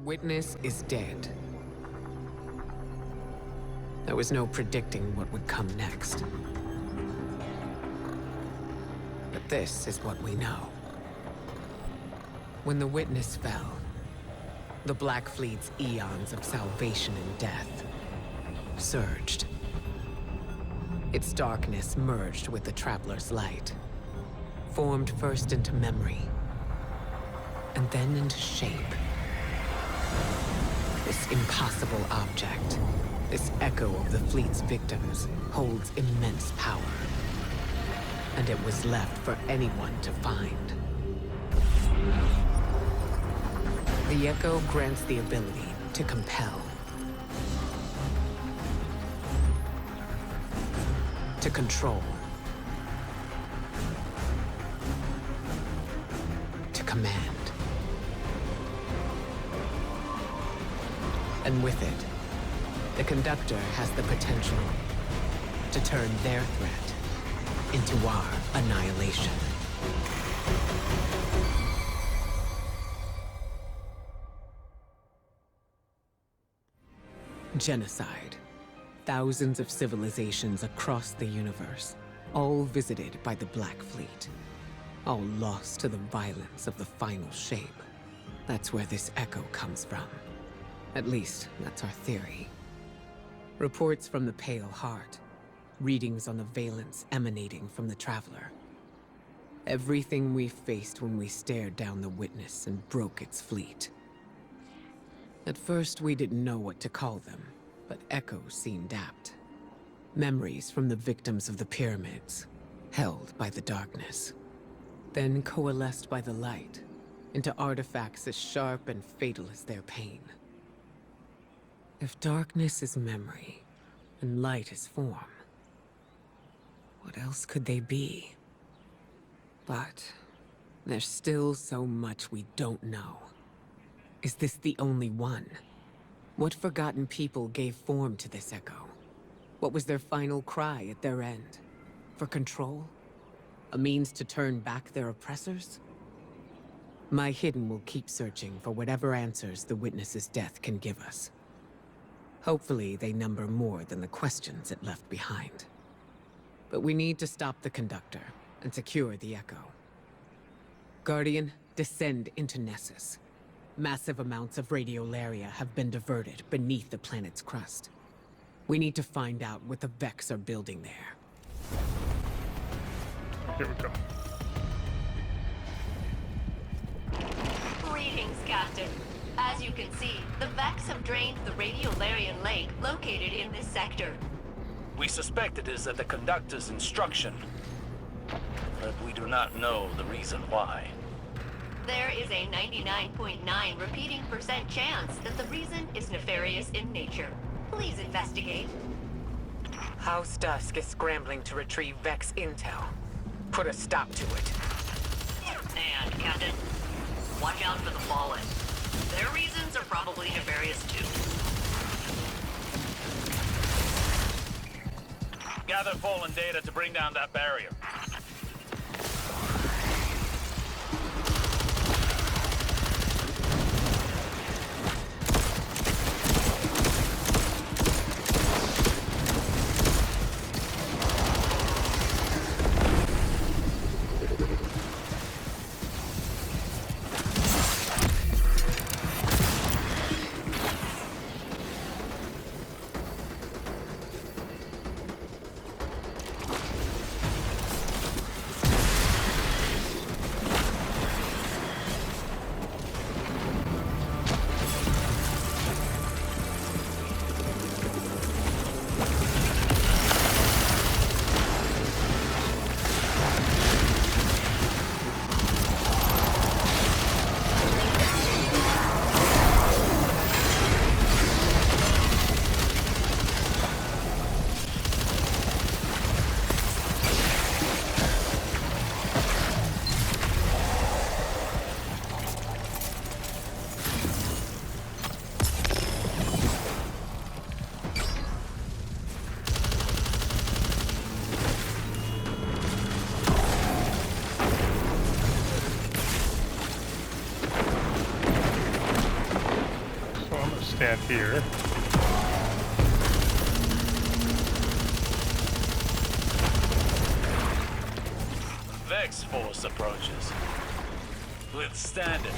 witness is dead. There was no predicting what would come next. But this is what we know. When the witness fell, the Black Fleet's eons of salvation and death surged. Its darkness merged with the Traveler's light, formed first into memory, and then into shape. This impossible object, this echo of the fleet's victims, holds immense power. And it was left for anyone to find. The echo grants the ability to compel, to control, to command. And with it, the Conductor has the potential to turn their threat into our annihilation. Genocide. Thousands of civilizations across the universe, all visited by the Black Fleet. All lost to the violence of the final shape. That's where this echo comes from. At least, that's our theory. Reports from the Pale Heart. Readings on the valence emanating from the Traveler. Everything we faced when we stared down the witness and broke its fleet. At first, we didn't know what to call them, but echoes seemed apt. Memories from the victims of the pyramids, held by the darkness. Then coalesced by the light, into artifacts as sharp and fatal as their pain. If darkness is memory, and light is form, what else could they be? But there's still so much we don't know. Is this the only one? What forgotten people gave form to this echo? What was their final cry at their end? For control? A means to turn back their oppressors? My Hidden will keep searching for whatever answers the witness's death can give us. Hopefully they number more than the questions it left behind. But we need to stop the Conductor and secure the echo. Guardian, descend into Nessus. Massive amounts of radiolaria have been diverted beneath the planet's crust. We need to find out what the Vex are building there. Here we go. Greetings, Captain. As you can see, the Vex have drained the radiolarian lake located in this sector. We suspect it is at the Conductor's instruction, but we do not know the reason why. There is a 99.9 repeating % chance that the reason is nefarious in nature. Please investigate. House Dusk is scrambling to retrieve Vex intel. Put a stop to it. And, Captain, watch out for the Fallen. Their reasons are probably nefarious too. Gather Fallen data to bring down that barrier. stand here. Vex force approaches. Withstand it.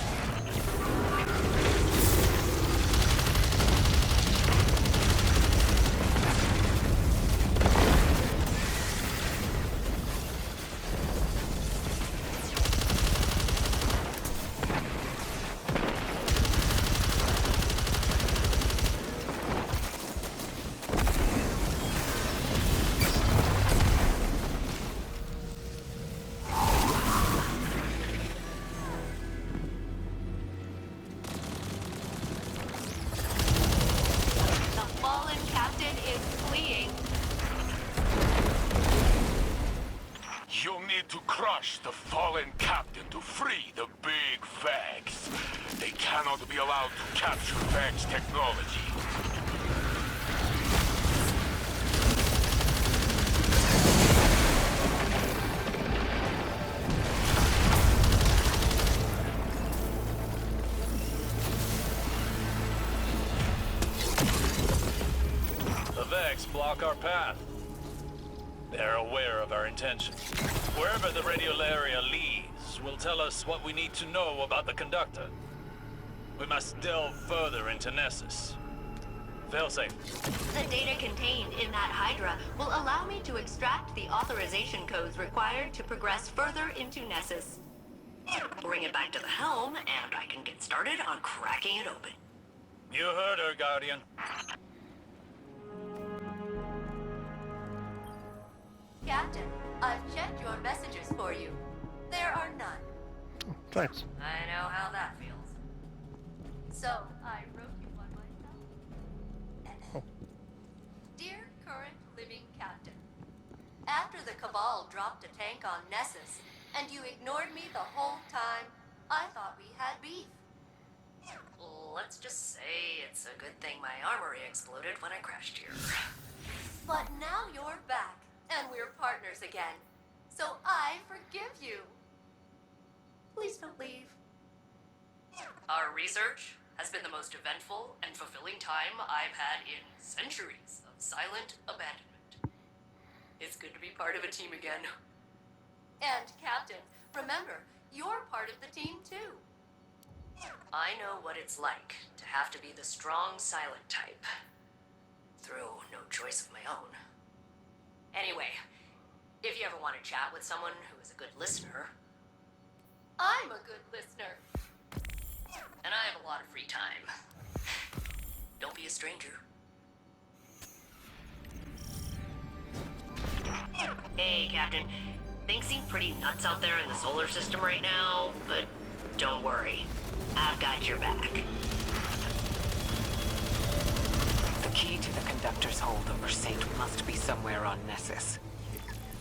The fallen captain is fleeing. You'll need to crush the fallen captain to free the big Vex. They cannot be allowed to capture Vex technology. The Vex block our path. They're aware of our intentions. Wherever the radiolaria leads will tell us what we need to know about the Conductor. We must delve further into Nessus. Failsafe. The data contained in that Hydra will allow me to extract the authorization codes required to progress further into Nessus. Bring it back to the helm, and I can get started on cracking it open. You heard her, Guardian. Captain, I've checked your messages for you. There are none. Thanks. I know how that feels. So, I wrote you one myself. Oh. Dear current living captain, after the Cabal dropped a tank on Nessus, and you ignored me the whole time, I thought we had beef. Let's just say it's a good thing my armory exploded when I crashed here. But now you're back, and we're partners again. So I forgive you. Please don't leave. Our research has been the most eventful and fulfilling time I've had in centuries of silent abandonment. It's good to be part of a team again. And Captain, remember, you're part of the team too. I know what it's like to have to be the strong silent type. Through no choice of my own. Anyway, if you ever want to chat with someone who is a good listener, I'm a good listener. And I have a lot of free time. Don't be a stranger. Hey, Captain. Things seem pretty nuts out there in the solar system right now, but don't worry. I've got your back. The key to the Conductor's hold over Saint must be somewhere on Nessus.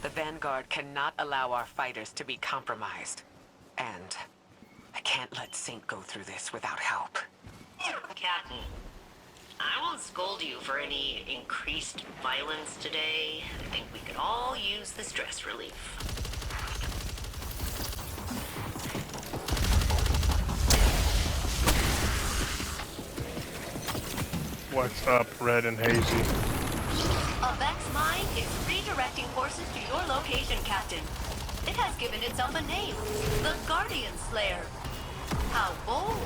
The Vanguard cannot allow our fighters to be compromised. And I can't let Saint go through this without help. Captain, I won't scold you for any increased violence today. I think we could all use the stress relief. What's up, Red and Hazy? A Vex mine is redirecting forces to your location, Captain. It has given itself a name, the Guardian Slayer. How bold!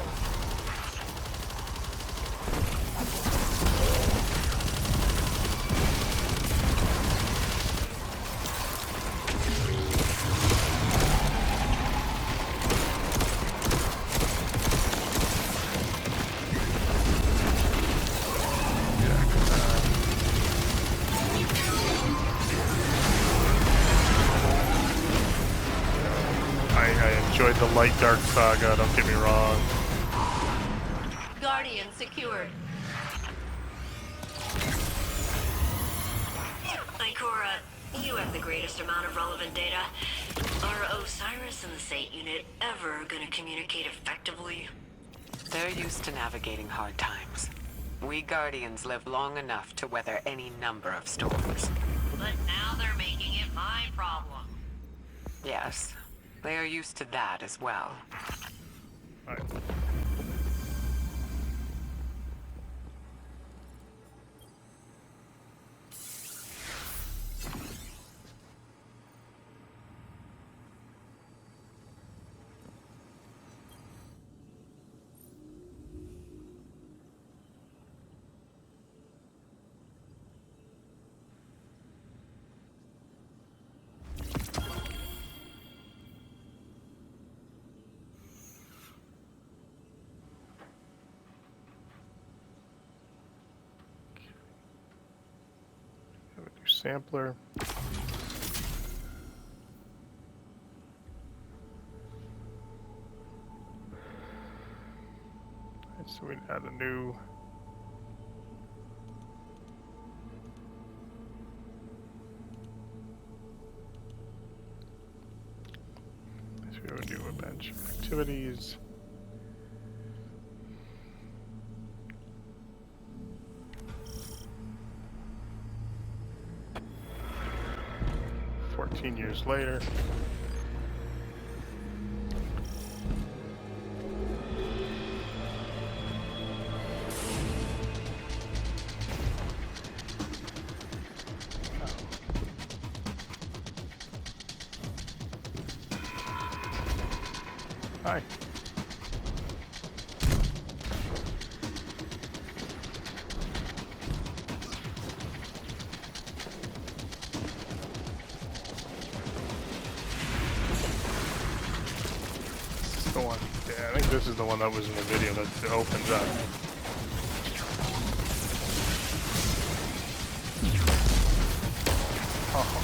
I enjoyed the light dark saga, don't get me wrong. Guardian secured. Ikora, you have the greatest amount of relevant data. Are Osiris and the Saint unit ever gonna communicate effectively? They're used to navigating hard times. We Guardians live long enough to weather any number of storms. But now they're making it my problem. Yes, they are used to that as well. Alright. sampler. So we add a new we would do a bench of activities. Years later. Hi. The one. Yeah, I think this is the one that was in the video that opens up. Oh.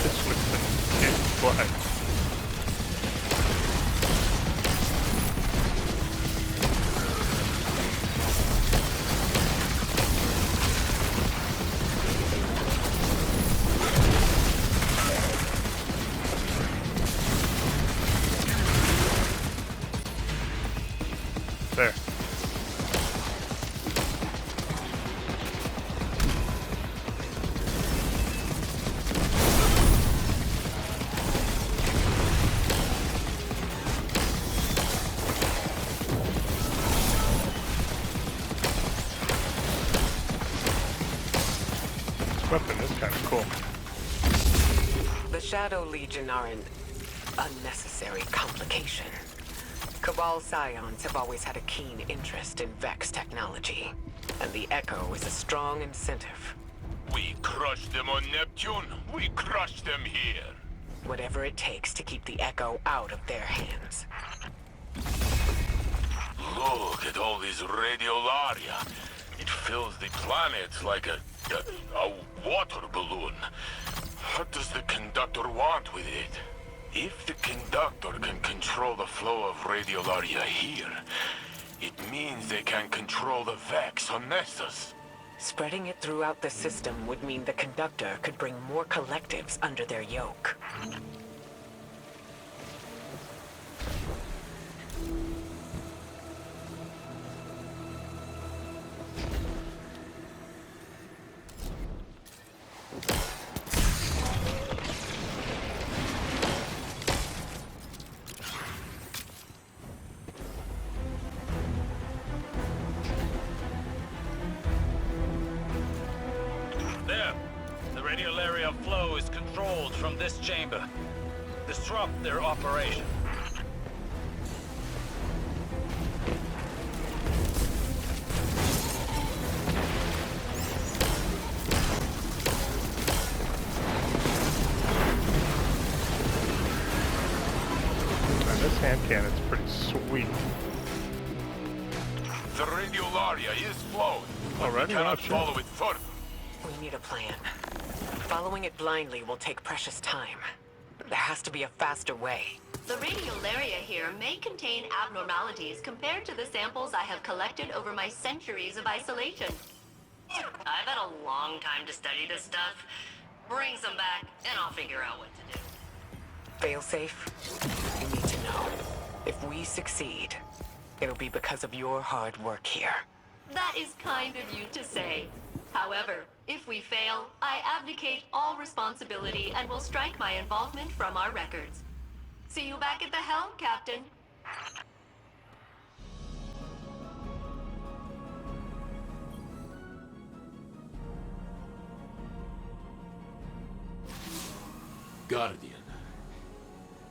This would have been black. There. This weapon is kind of cool. The Shadow Legion are an unnecessary complication. Cabal Scions have always had a keen interest in Vex technology, and the Echo is a strong incentive. We crushed them on Neptune. We crushed them here. Whatever it takes to keep the Echo out of their hands. Look at all this radiolaria. It fills the planet like a water balloon. What does the Conductor want with it? If the Conductor can control the flow of radiolaria here, it means they can control the Vex on Nessus. Spreading it throughout the system would mean the Conductor could bring more collectives under their yoke. There. The radiolaria flow is controlled from this chamber. Disrupt their operation. Now, this hand cannon's pretty sweet. The radiolaria is flowing, but Already? we cannot Oh, shit. follow it further. We need a plan. Following it blindly will take precious time. There has to be a faster way. The radiolaria here may contain abnormalities compared to the samples I have collected over my centuries of isolation. I've had a long time to study this stuff. Bring some back, and I'll figure out what to do. Failsafe, you need to know. If we succeed, it'll be because of your hard work here. That is kind of you to say. However, if we fail, I abdicate all responsibility and will strike my involvement from our records. See you back at the helm, Captain. Guardian,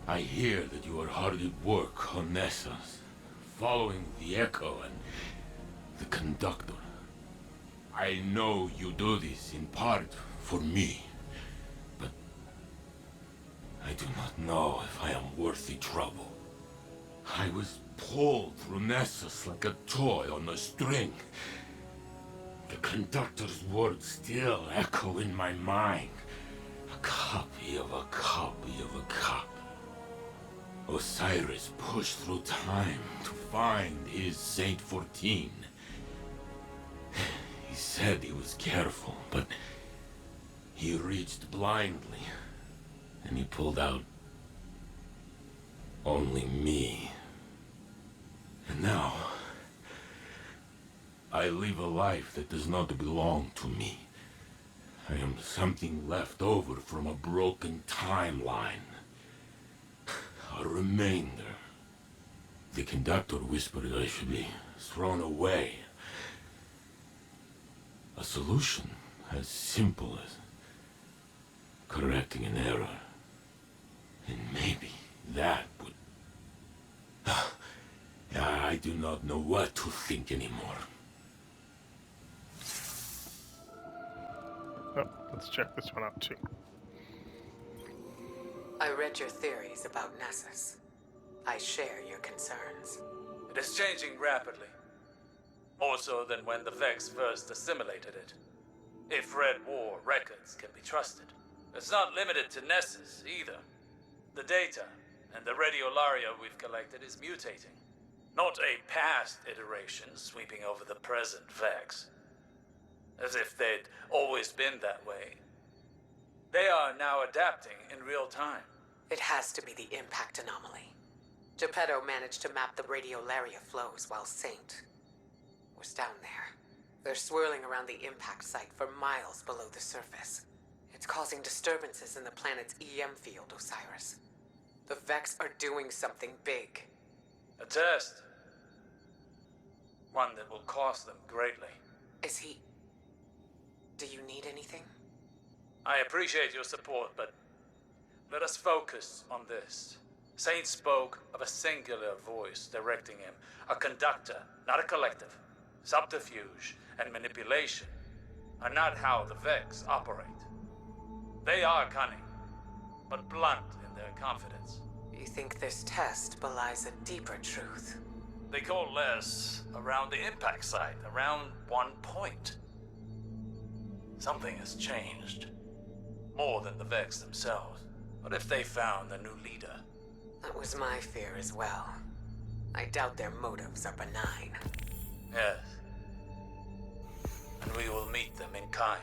I hear that you are hard at work on Nessus, following the Echo and the Conductor. I know you do this in part for me, but I do not know if I am worth the trouble. I was pulled through Nessus like a toy on a string. The conductor's words still echo in my mind. A copy of a copy of a copy. Osiris pushed through time to find his Saint 14. He said he was careful, but he reached blindly, and he pulled out only me. And now, I live a life that does not belong to me. I am something left over from a broken timeline. A remainder. The conductor whispered I should be thrown away. A solution as simple as correcting an error. And maybe that would... I do not know what to think anymore. Oh, let's check this one out too. I read your theories about Nessus. I share your concerns. It is changing rapidly. More so than when the Vex first assimilated it. If Red War records can be trusted. It's not limited to Nessus, either. The data and the radiolaria we've collected is mutating. Not a past iteration sweeping over the present Vex. As if they'd always been that way. They are now adapting in real time. It has to be the impact anomaly. Geppetto managed to map the radiolaria flows while Saint was down there. They're swirling around the impact site for miles below the surface. It's causing disturbances in the planet's EM field, Osiris. The Vex are doing something big. A test. One that will cost them greatly. Is he... Do you need anything? I appreciate your support, but let us focus on this. Saint spoke of a singular voice directing him. A conductor, not a collective. Subterfuge and manipulation are not how the Vex operate. They are cunning, but blunt in their confidence. You think this test belies a deeper truth? They coalesce around the impact site, around one point. Something has changed. More than the Vex themselves. What if they found a new leader? That was my fear as well. I doubt their motives are benign. Yes. And we will meet them in kind.